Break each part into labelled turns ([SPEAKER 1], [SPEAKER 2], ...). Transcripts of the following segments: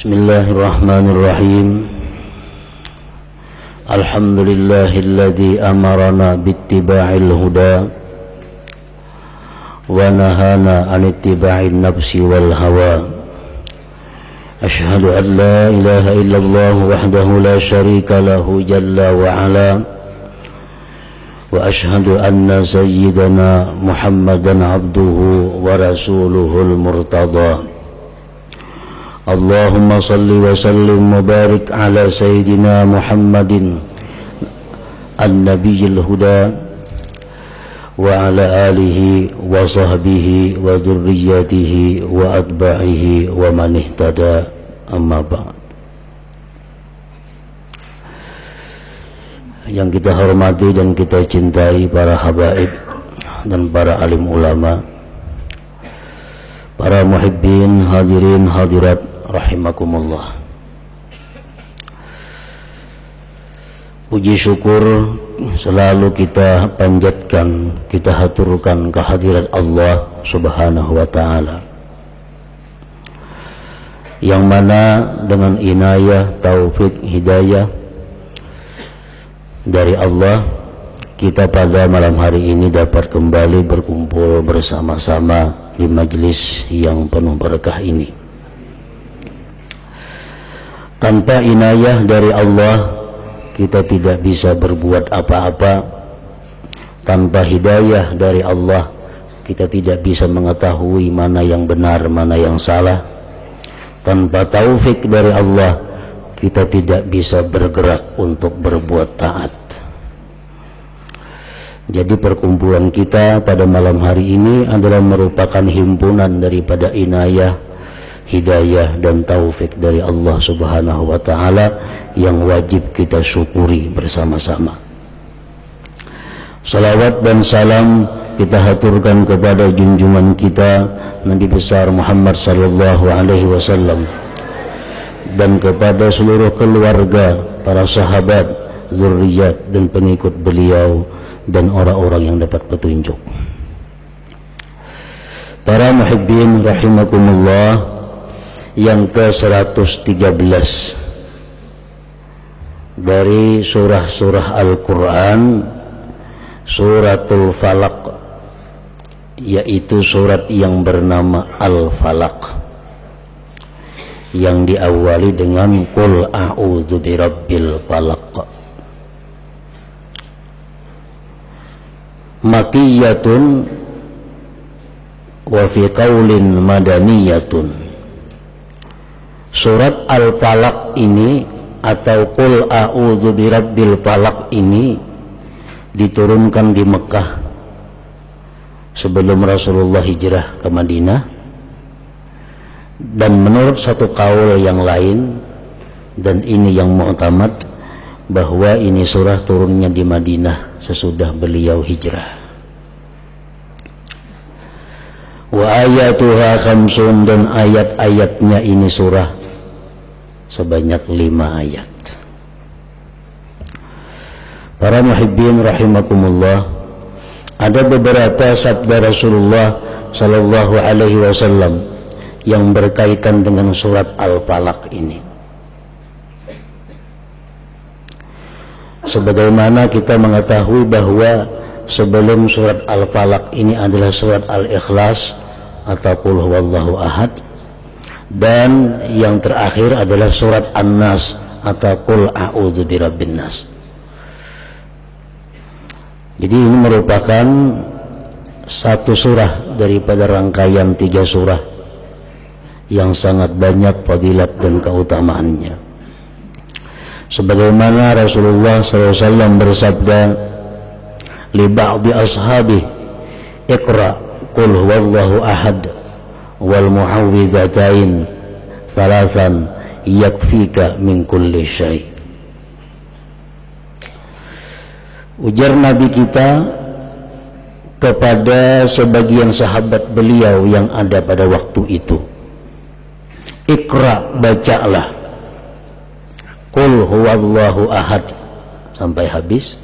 [SPEAKER 1] Bismillahirrahmanirrahim. Alhamdulillahilladzi amarana bittiba'il huda wa nahana an ittiba'in nafsi wal hawa. Ashhadu an la ilaha illallah wahdahu la syarika lahu jalla wa ala. Wa ashhadu anna sayyidana Muhammadan abduhu wa rasuluhul murtada. Allahumma salli wa sallim mubarik ala sayyidina Muhammadin an-nabiyil huda wa ala alihi wa sahbihi wa dhurriyyatihi wa atba'ihi wa man ihtada, amma ba'd. Yang kita hormati dan kita cintai para habaib dan para alim ulama, para muhibbin, hadirin hadirat rahimakumullah. Puji syukur selalu kita panjatkan, kita haturkan kehadirat Allah subhanahu wa ta'ala, yang mana dengan inayah, taufik, hidayah dari Allah, kita pada malam hari ini dapat kembali berkumpul bersama-sama di majlis yang penuh berkah ini. Tanpa inayah dari Allah, kita tidak bisa berbuat apa-apa. Tanpa hidayah dari Allah, kita tidak bisa mengetahui mana yang benar, mana yang salah. Tanpa taufik dari Allah, kita tidak bisa bergerak untuk berbuat taat. Jadi perkumpulan kita pada malam hari ini adalah merupakan himpunan daripada inayah, hidayah dan taufik dari Allah subhanahu wa ta'ala yang wajib kita syukuri bersama-sama. Salawat dan salam kita haturkan kepada junjungan kita Nabi besar Muhammad sallallahu alaihi wasallam, dan kepada seluruh keluarga, para sahabat, zurriyat dan pengikut beliau dan orang-orang yang dapat petunjuk. Para muhibbin rahimakumullah, yang ke-113 dari surah-surah Al-Quran, suratul Falaq, yaitu surat yang bernama Al-Falaq, yang diawali dengan Qul a'udzu birabbil falaq. Makiyatun wa fi qaulin madaniyatun. Surat Al-Falaq ini atau Qul a'udzu birabbil falaq ini diturunkan di Mekah sebelum Rasulullah hijrah ke Madinah, dan menurut satu kaul yang lain, dan ini yang mu'tamad, bahwa ini surah turunnya di Madinah sesudah beliau hijrah. Wa ayatuha khamsun, dan ayat-ayatnya ini surah sebanyak 5 ayat. Para muhibbin rahimakumullah, ada beberapa sabda Rasulullah sallallahu alaihi wasallam yang berkaitan dengan surat Al-Falaq ini. Sebagaimana kita mengetahui bahwa sebelum surat Al-Falaq ini adalah surat Al-Ikhlas atau Qul huwallahu ahad, dan yang terakhir adalah surat An-Nas atau Qul a'udzu birabbin nas. Jadi ini merupakan satu surah daripada rangkaian 3 surah yang sangat banyak fadilat dan keutamaannya. Sebagaimana Rasulullah SAW bersabda li ba'di ashabi, iqra qul huwallahu ahad wal mu'awwidhatain thalathan yakfika min kulli syai'. Ujar Nabi kita kepada sebagian sahabat beliau yang ada pada waktu itu, Iqra, bacalah Qul huwallahu ahad sampai habis,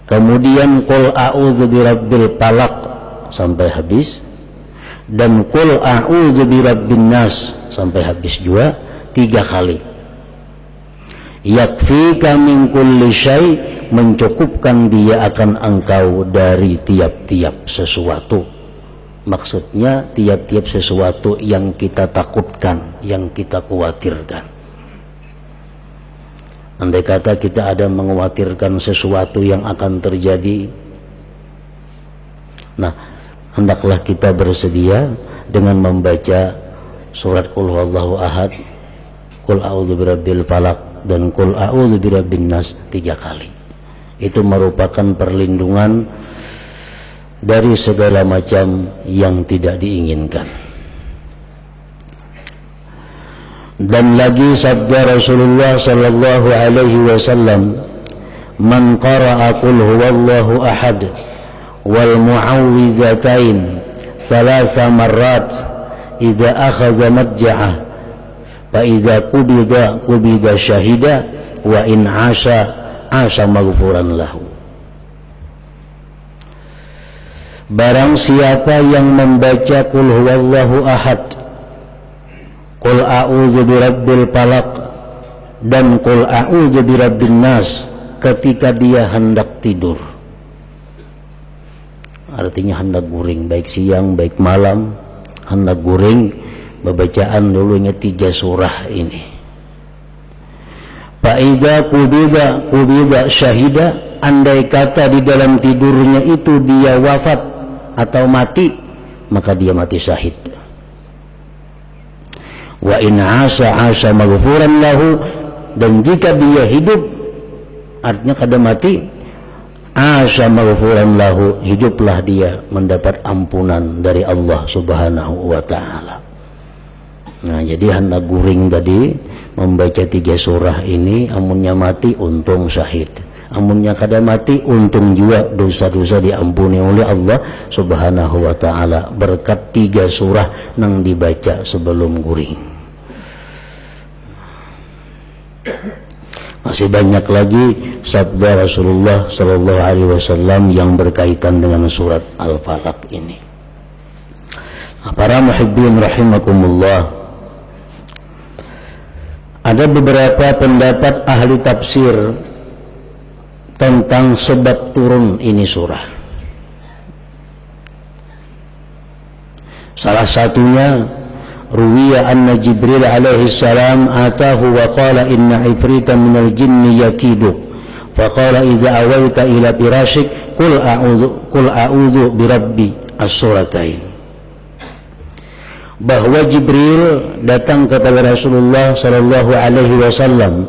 [SPEAKER 1] kemudian Qul a'udzu birabbil falaq sampai habis, dan Qul a'udzu birabbin nas sampai habis juga, 3 kali. Yakfika min kulli syai, mencukupkan dia akan engkau dari tiap-tiap sesuatu. Maksudnya tiap-tiap sesuatu yang kita takutkan, yang kita khawatirkan. Andai kata kita ada mengkhawatirkan sesuatu yang akan terjadi, nah hendaklah kita bersedia dengan membaca surat Qul Huwallahu Ahad, Qul A'udzu Birabbil Falaq, dan Qul A'udzu Birabbin Nas 3 kali. Itu merupakan perlindungan dari segala macam yang tidak diinginkan. Dan lagi sabda Rasulullah sallallahu alaihi wasallam, man qara'a Qul Huwallahu Ahad wal mu'awwidzatain 3 marrat idza akhadha madja'ah fa idza qubida syahida wa in 'asha maghfuran lahu. Barang siapa yang membaca Qul Huwallahu Ahad, Qul A'udzu Birabbil Falaq, dan Qul A'udzu Birabbin Nas ketika dia hendak tidur, artinya hendak guring, baik siang baik malam, hendak guring, bacaan dulunya 3 surah ini. Fa'idza qubida syahida, andai kata di dalam tidurnya itu dia wafat atau mati, maka dia mati syahid. Wa in 'asha maghfuran lahu, dan jika dia hidup, artinya kada mati, 'asha maghfuran lahu, hiduplah dia mendapat ampunan dari Allah Subhanahu wa ta'ala. Nah, jadi hendak guring tadi membaca 3 surah ini, amunnya mati untung syahid, amunnya kada mati untung juga dosa-dosa diampuni oleh Allah Subhanahu wa ta'ala berkat 3 surah nang dibaca sebelum guring. Masih banyak lagi sabda Rasulullah sallallahu alaihi wasallam yang berkaitan dengan surat Al-Falaq ini. Para muhibbin rahimakumullah, ada beberapa pendapat ahli tafsir tentang sebab turun ini surah. Salah satunya, ruwiya anna Jibril alaihi salam atahu wa qala inna ifrita minal jinni yakiduk faqala idza awaita ila firashik qul a'udzu birabbi as-suratain. Bahwa Jibril datang kepada Rasulullah sallallahu alaihi wasallam,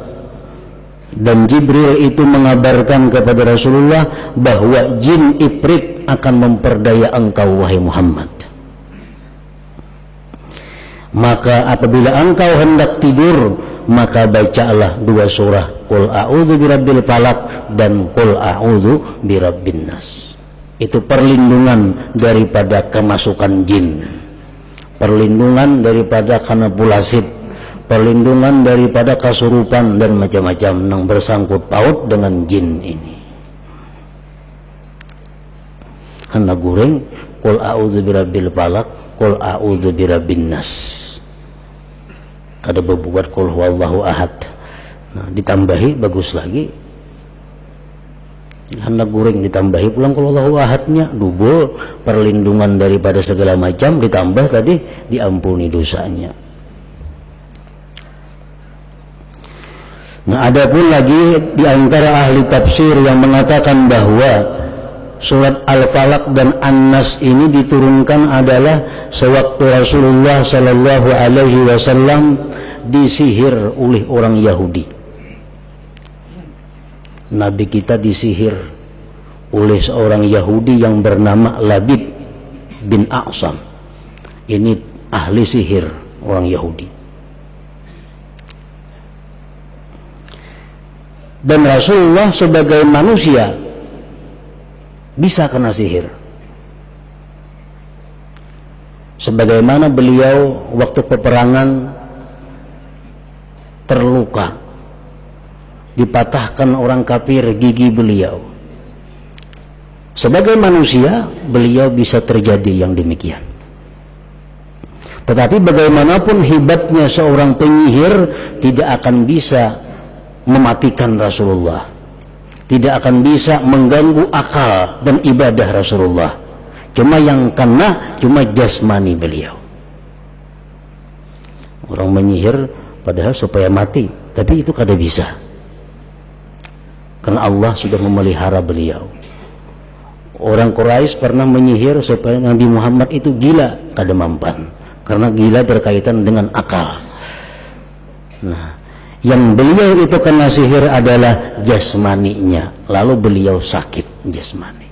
[SPEAKER 1] dan Jibril itu mengabarkan kepada Rasulullah bahwa jin ifrit akan memperdaya engkau wahai Muhammad. Maka apabila engkau hendak tidur, maka bacalah 2 surah, Qul A'udzu Birabbil Falaq dan Qul A'udzu Birabbin Nas. Itu perlindungan daripada kemasukan jin, perlindungan daripada kanapulasid, perlindungan daripada kesurupan dan macam-macam yang bersangkut paut dengan jin ini. Hendak guring, Qul A'udzu Birabbil Falaq, Qul A'udzu Birabbin Nas. Ada berbuat Qul Huwallahu Ahad. Nah, ditambahi bagus lagi. Hendak guring ditambahi pulang Qul Huwallahu Ahadnya, double perlindungan daripada segala macam, ditambah tadi diampuni dosanya. Nah, ada pun lagi di antara ahli tafsir yang mengatakan bahwa surat Al-Falaq dan An-Nas ini diturunkan adalah sewaktu Rasulullah sallallahu alaihi wasallam disihir oleh orang Yahudi. Nabi kita disihir oleh seorang Yahudi yang bernama Labid bin A'sam. Ini ahli sihir orang Yahudi. Dan Rasulullah sebagai manusia bisa kena sihir. Sebagaimana beliau waktu peperangan terluka, dipatahkan orang kafir gigi beliau. Sebagai manusia, beliau bisa terjadi yang demikian. Tetapi bagaimanapun hebatnya seorang penyihir, tidak akan bisa mematikan Rasulullah, tidak akan bisa mengganggu akal dan ibadah Rasulullah. Cuma yang kena cuma jasmani beliau. Orang menyihir padahal supaya mati, tapi itu kada bisa, karena Allah sudah memelihara beliau. Orang Quraisy pernah menyihir supaya Nabi Muhammad itu gila, kada mampan, karena gila berkaitan dengan akal. Nah, yang beliau itu kena sihir adalah jasmaninya, lalu beliau sakit jasmani.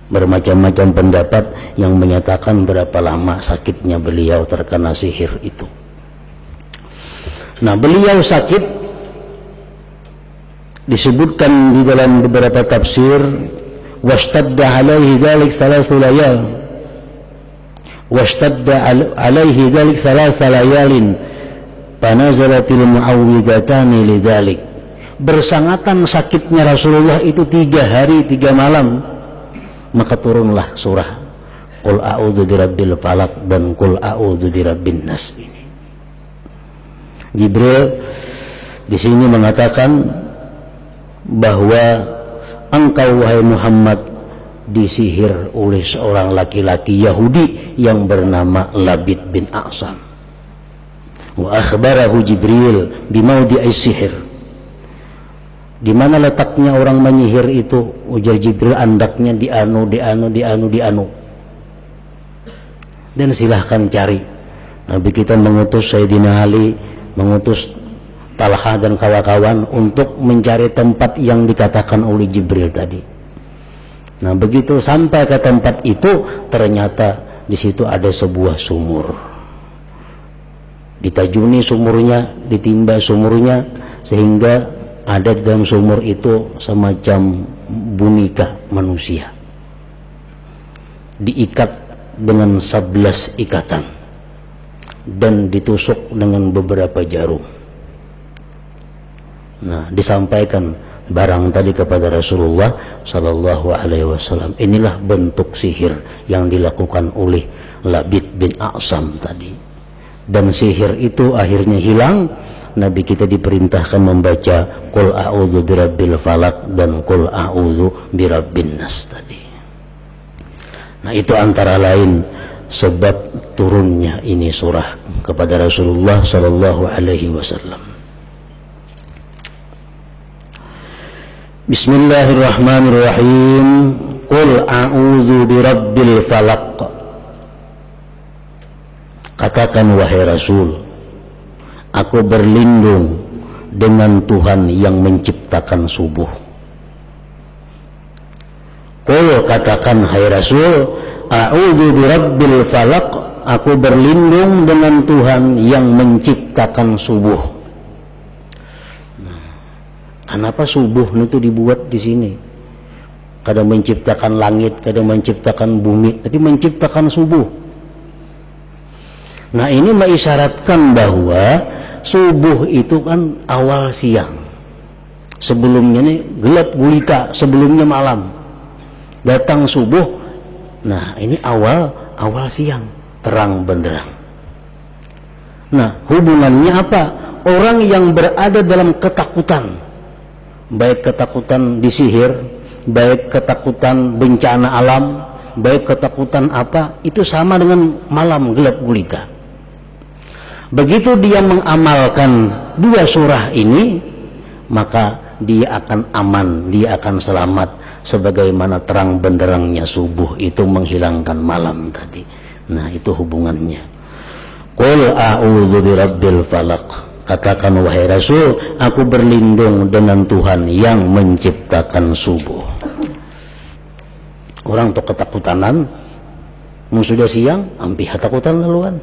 [SPEAKER 1] Bermacam-macam pendapat yang menyatakan berapa lama sakitnya beliau terkena sihir itu. Nah, beliau sakit, disebutkan di dalam beberapa tafsir, washtadda alaihi dzalik thalathu layal, washtadda alaihi dzalik thalatha layalin panazalatil muawwidatani lidzalik. Bersangatan sakitnya Rasulullah itu 3 hari 3 malam, maka turunlah surah Qul a'udzu birabbil falaq dan Qul a'udzu birabbin nas ini. Jibril di sini mengatakan bahwa engkau wahai Muhammad disihir oleh seorang laki-laki Yahudi yang bernama Labid bin A'sam. Wa akhbarahu Jibril bimaudhi'is sihir. Di mana letaknya orang menyihir itu? Ujar Jibril, andaknya di anu. Dan silahkan cari. Nabi kita mengutus Sayyidina Ali, mengutus Talha dan kawan-kawan untuk mencari tempat yang dikatakan oleh Jibril tadi. Nah, begitu sampai ke tempat itu, ternyata di situ ada sebuah sumur. Ditajuni sumurnya, ditimba sumurnya, sehingga ada di dalam sumur itu semacam boneka manusia, diikat dengan 11 ikatan dan ditusuk dengan beberapa jarum. Nah, disampaikan barang tadi kepada Rasulullah sallallahu alaihi wasallam. Inilah bentuk sihir yang dilakukan oleh Labid bin A'sam tadi, dan sihir itu akhirnya hilang. Nabi kita diperintahkan membaca Qul a'udzu birabbil falaq dan Qul a'udzu birabbin nas tadi. Nah, itu antara lain sebab turunnya ini surah kepada Rasulullah sallallahu alaihi wasallam. Bismillahirrahmanirrahim. Qul a'udzu birabbil falaq. Katakan wahai Rasul, aku berlindung dengan Tuhan yang menciptakan subuh. Qul, katakan hai Rasul, a'udzu birabbil falaq, aku berlindung dengan Tuhan yang menciptakan subuh. Nah, kenapa subuh itu dibuat di sini? Kadang menciptakan langit, kadang menciptakan bumi, tapi menciptakan subuh. Nah, ini mengisyaratkan bahwa subuh itu kan awal siang, sebelumnya ini gelap gulita, sebelumnya malam, datang subuh. Nah, ini awal siang, terang benderang. Nah, hubungannya apa? Orang yang berada dalam ketakutan, baik ketakutan disihir, baik ketakutan bencana alam, baik ketakutan apa, itu sama dengan malam gelap gulita. Begitu dia mengamalkan 2 surah ini, maka dia akan aman, dia akan selamat, sebagaimana terang benderangnya subuh itu menghilangkan malam tadi. Nah, itu hubungannya. Qul a'udzu birabbil falaq, katakan wahai Rasul, aku berlindung dengan Tuhan yang menciptakan subuh. Orang tuh ketakutanan, sudah siang, hampir ketakutan laluan.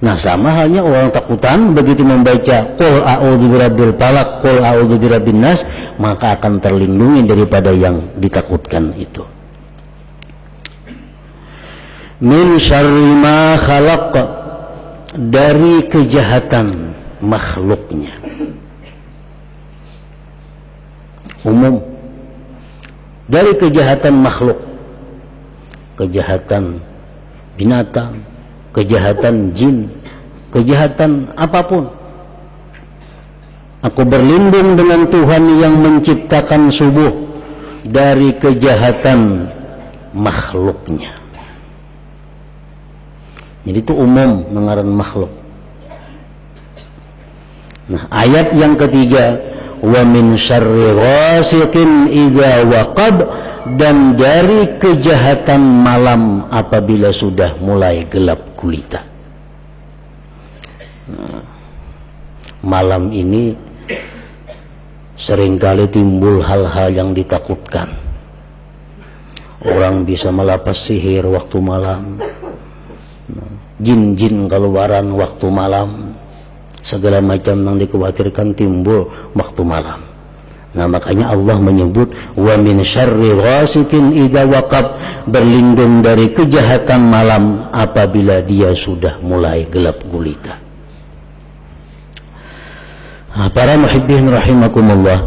[SPEAKER 1] Nah, sama halnya orang takutan begitu membaca Qul a'udzu birabbil falaq, Qul a'udzu birabbin nas, maka akan terlindungi daripada yang ditakutkan itu. Min syarri ma khalaq, dari kejahatan makhluknya. Umum, dari kejahatan makhluk, kejahatan binatang, kejahatan jin, kejahatan apapun. Aku berlindung dengan Tuhan yang menciptakan subuh dari kejahatan makhluknya. Jadi itu umum mengaran makhluk. Nah, ayat yang ketiga, wa min syarri ghasiqin idza waqab, dan dari kejahatan malam apabila sudah mulai gelap gulita. Nah, malam ini seringkali timbul hal-hal yang ditakutkan. Orang bisa melapas sihir waktu malam, jin-jin keluaran waktu malam, segala macam yang dikhawatirkan timbul waktu malam. Nah, makanya Allah menyebut wa min syarri ghasiqin idza waqab, berlindung dari kejahatan malam apabila dia sudah mulai gelap gulita. Nah, para muhibbin rahimakumullah,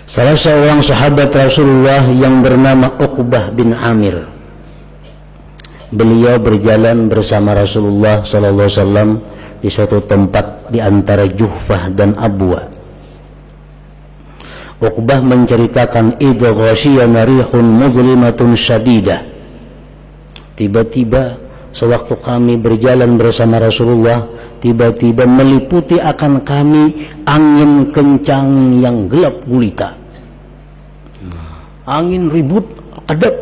[SPEAKER 1] salah seorang sahabat Rasulullah yang bernama Uqbah bin Amir, beliau berjalan bersama Rasulullah sallallahu alaihi wasallam di suatu tempat di antara Juhfah dan Abwa. Uqbah menceritakan, idza ghasyiyana rihun muzlimatun syadidah, tiba-tiba sewaktu kami berjalan bersama Rasulullah, tiba-tiba meliputi akan kami angin kencang yang gelap gulita. Angin ribut, kedap.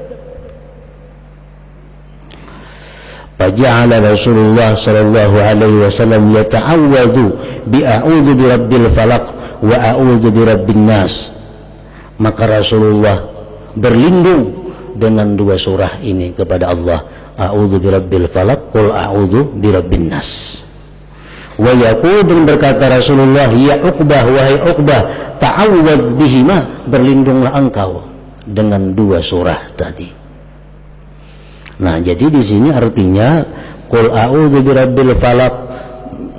[SPEAKER 1] Faja'ala Rasulullah sallallahu alaihi wasallam yata'awwadhu bi a'udzu birabbil falaq wa a'udzu birabbin nas. Maka Rasulullah berlindung dengan dua surah ini kepada Allah, a'udzu birabbil falaq, qul a'udzu birabbin nas. Wa yaqul, berkata Rasulullah, ya Uqbah, wahai Uqbah, ta'awwadz bihima, berlindunglah engkau dengan dua surah tadi. Nah, jadi di sini artinya qul a'udzu birabbil falaq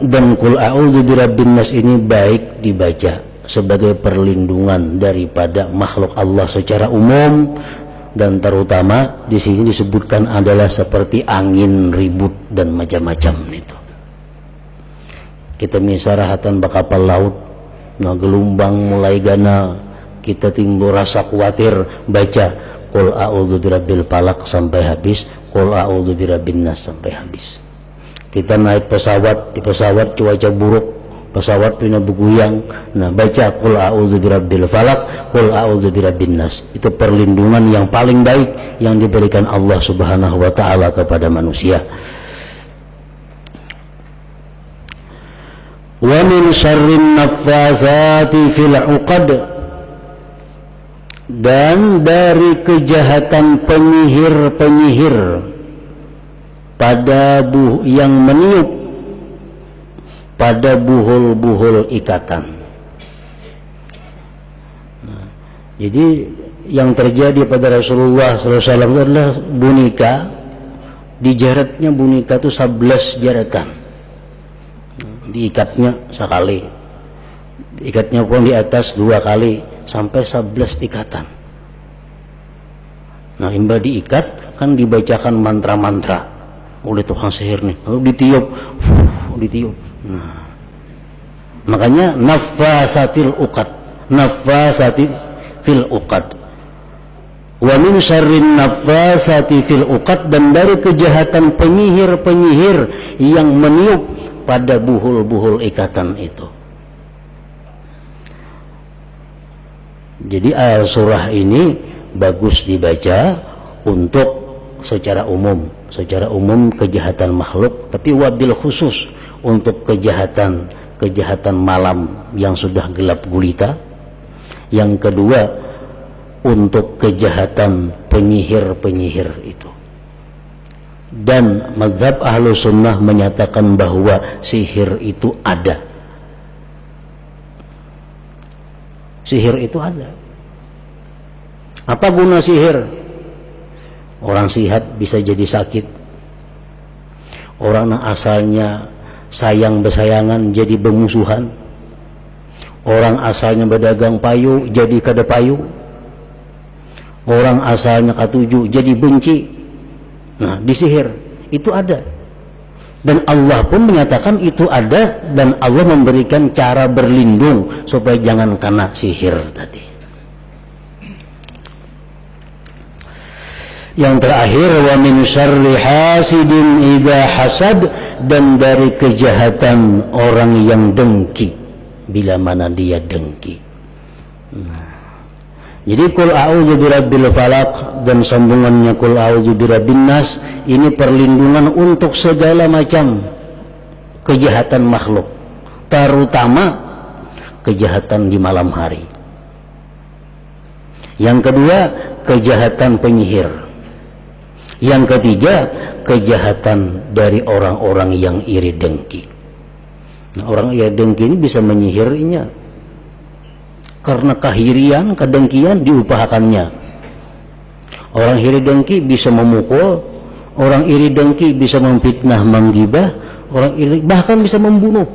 [SPEAKER 1] dan qul a'udzu birabbin nas ini baik dibaca sebagai perlindungan daripada makhluk Allah secara umum, dan terutama di sini disebutkan adalah seperti angin ribut dan macam-macam itu. Kita misarahatan bakapal laut, nah gelombang mulai gana, kita timbul rasa khawatir, baca qul a'udzu birabbil falaq sampai habis, qul a'udzu birabbin nas sampai habis. Kita naik pesawat, di pesawat cuaca buruk, pesawat pina bergoyang, nah baca qul a'udzu birabbil falaq, qul a'udzu birabbin nas. Itu perlindungan yang paling baik yang diberikan Allah Subhanahu wa taala kepada manusia. Wa min syarrin naffatsati fil 'uqad, dan dari kejahatan penyihir-penyihir pada yang meniup pada buhul-buhul ikatan. Nah, jadi yang terjadi pada Rasulullah SAW adalah boneka, dijaratnya boneka itu 11 jaratan, diikatnya sekali, diikatnya pun di atas 2 kali sampai 11 ikatan. Nah, imba diikat kan dibacakan mantra-mantra oleh tukang sihir nih, lalu ditiup, ditiup. Nah, makanya naffasatil uqad, naffasatil fil uqad. Wa min syarrin naffasati fil uqad, dan dari kejahatan penyihir-penyihir yang meniup pada buhul-buhul ikatan itu. Jadi surah ini bagus dibaca untuk secara umum kejahatan makhluk, tapi wabil khusus untuk kejahatan malam yang sudah gelap gulita. Yang kedua, untuk kejahatan penyihir-penyihir itu. Dan mazhab ahlu sunnah menyatakan bahwa sihir itu ada. Sihir itu ada. Apa guna sihir? Orang sihat bisa jadi sakit. Orang asalnya sayang bersayangan jadi bermusuhan. Orang asalnya berdagang payu jadi kada payu. Orang asalnya katuju jadi benci. Nah, di sihir itu ada. Dan Allah pun menyatakan itu ada, dan Allah memberikan cara berlindung supaya jangan kena sihir tadi. Yang terakhir, wa min syarri hasidin idza hasad, dan dari kejahatan orang yang dengki bila mana dia dengki. Jadi qul a'udzu birabbil falaq dan sambungannya qul a'udzu birabbin nas, ini perlindungan untuk segala macam kejahatan makhluk, terutama kejahatan di malam hari. Yang kedua, kejahatan penyihir. Yang ketiga, kejahatan dari orang-orang yang iri dengki. Nah, orang iri dengki ini bisa menyihirnya karena kahirian, kedengkian diupahakannya. Orang iri dengki bisa memukul, orang iri dengki bisa memfitnah, menggibah, orang iri bahkan bisa membunuh.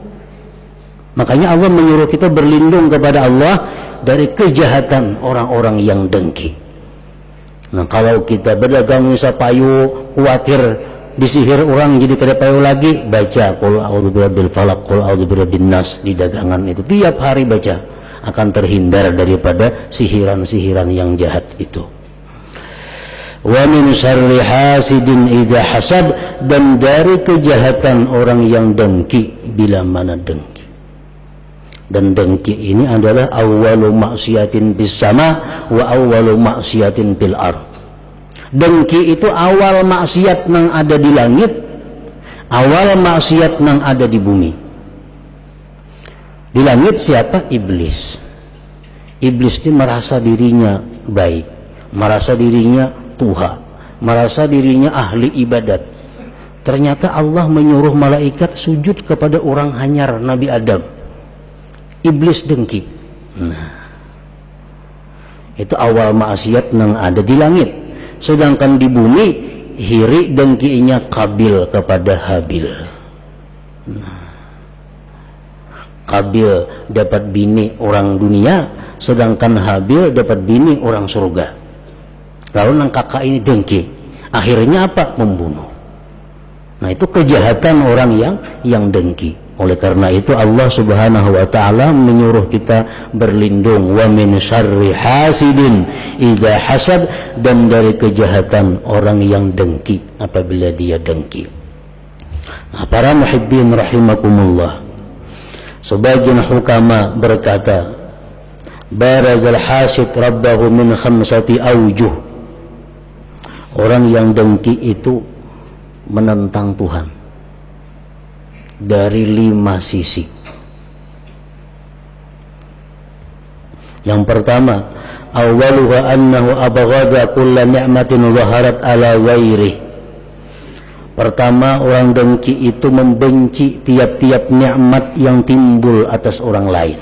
[SPEAKER 1] Makanya Allah menyuruh kita berlindung kepada Allah dari kejahatan orang-orang yang dengki. Nah, kalau kita berdagang misal payu, khawatir disihir orang jadi kada payu lagi, baca qul a'udzu birabbil falaq, qul a'udzu birabbin nas di dagangan itu tiap hari baca, akan terhindar daripada sihiran-sihiran yang jahat itu. Wa min syarri hasidin idza hasad, dan dari kejahatan orang yang dengki bila mana dengki. Dan dengki ini adalah awwalu maksiatin bis sama wa awwalu maksiatin fil ard. Dengki itu awal maksiat nang ada di langit, awal maksiat nang ada di bumi. Di langit siapa? Iblis. Iblis ini merasa dirinya baik, merasa dirinya Tuhan, merasa dirinya ahli ibadat. Ternyata Allah menyuruh malaikat sujud kepada orang hanyar Nabi Adam. Iblis dengki. Nah, itu awal maksiat yang ada di langit. Sedangkan di bumi, hiri dengkinya Qabil kepada Habil. Nah, Qabil dapat bini orang dunia, sedangkan Habil dapat bini orang surga. Lalu nang kakak ini dengki, akhirnya apa? Membunuh. Nah, itu kejahatan orang yang dengki. Oleh karena itu Allah Subhanahu wa taala menyuruh kita berlindung wa min syarri hasidin idza hasad, dan dari kejahatan orang yang dengki apabila dia dengki. Nah, para muhibbin rahimakumullah, sebagian hukama berkata, barazal hasid rabbahu min khamsati awjuh. Orang yang dengki itu menentang Tuhan dari 5 sisi. Yang pertama, awwaluha annahu abghadha kulla ni'matin zaharat ala ghairihi. Pertama, orang dengki itu membenci tiap-tiap nikmat yang timbul atas orang lain.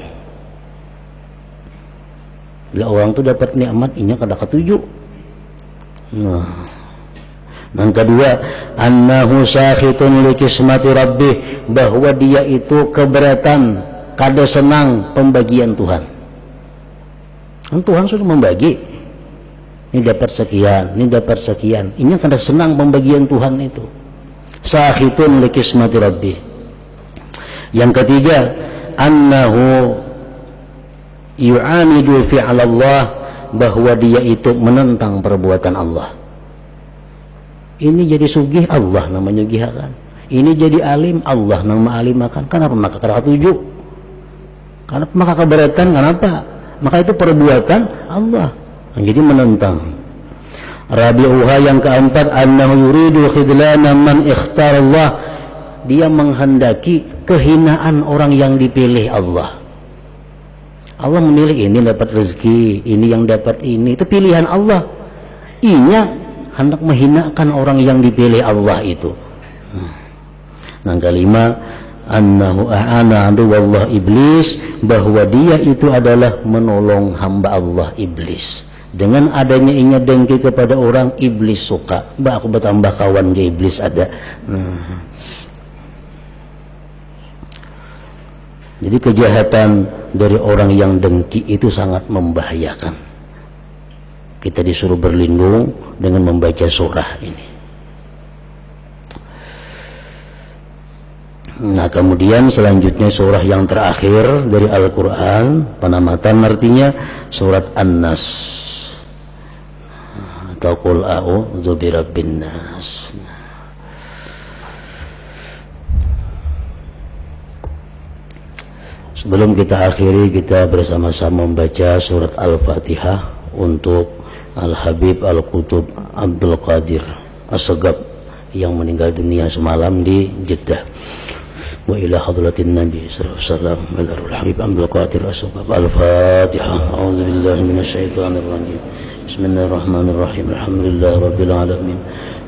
[SPEAKER 1] Bila orang itu dapat nikmat, inya kada ketuju. Nah, yang kedua, annahu sakhitun li kismati rabbih, bahwa dia itu keberatan, kada senang pembagian Tuhan. Kan Tuhan sudah membagi, ini dapat sekian, ini dapat sekian, ini kada senang pembagian Tuhan itu. Sakhitun li kismati rabbih. Yang ketiga, annahu yu'anidu fi'alallah, bahwa dia itu menentang perbuatan Allah. Ini jadi sugih, Allah namanya gihakan. Ini jadi alim, Allah nama alimakan. Kenapa maka kada ketuju? Kenapa maka keberatan? Kenapa? Maka itu perbuatan Allah. Jadi menentang. Rabi'uha, yang keempat, annahu yuridu khidlana man ikhtarallah, dia menghendaki kehinaan orang yang dipilih Allah. Allah memilih ini dapat rezeki, ini yang dapat ini, itu pilihan Allah. Inya hendak menghinakan orang yang dipilih Allah itu. Yang kelima, annahu a'ana aduwallah iblis, bahwa dia itu adalah menolong hamba Allah iblis. Dengan adanya inya dengki kepada orang, iblis suka. Mbak, aku bertambah kawan ke iblis ada. Jadi kejahatan dari orang yang dengki itu sangat membahayakan. Kita disuruh berlindung dengan membaca surah ini. Nah, kemudian selanjutnya surah yang terakhir dari Al-Quran, penamatan artinya surat An-Nas atau Qul a'udzu birabbin nas. Sebelum kita akhiri, kita bersama-sama membaca surat Al-Fatihah untuk Al-Habib Al-Qutub Abdul Qadir As-Segaf yang meninggal dunia semalam di Jeddah. Wa ila hadratin Nabi sallallahu alaihi wasallam Al-Habib Abdul Qadir As-Segaf. Al-Fatihah. A'udzu billahi minasyaitonir rajim. Bismillahirrahmanirrahim. Alhamdulillahi rabbil alamin.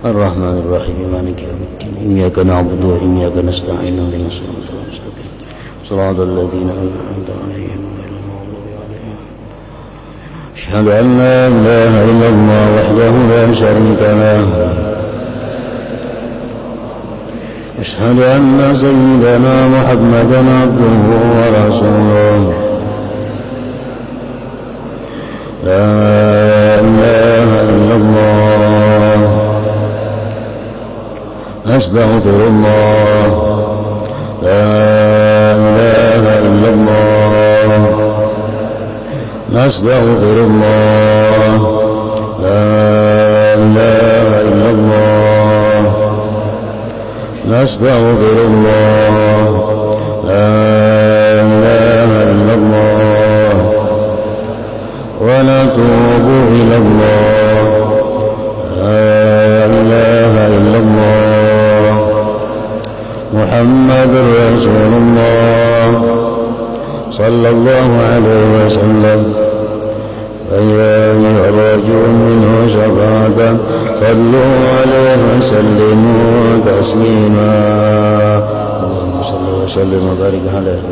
[SPEAKER 1] Ar-Rahmanir Rahim. Maliki yaumiddin. Iyyaka na'budu wa iyyaka nasta'in. Ihdinas siratal mustaqim. Shiratal ladzina an'amta 'alaihim ghairil maghdubi 'alaihim. Asyhadu an la ilaha illallah wahdahu la syarika lahu. أشهد أن سيدنا محمدا عبده ورسوله لا إله إلا الله أستغفر الله لا إله إلا الله نستغفر الله لا إله إلا الله نستغفر الله لا إله إلا الله ونتوب إلى الله لا إله إلا الله محمد رسول الله صلى الله عليه وسلم فيا أيها الرجل منه شفاعة صلوا عليه وسلموا تسليما اللهم صل وسلم وبارك عليه.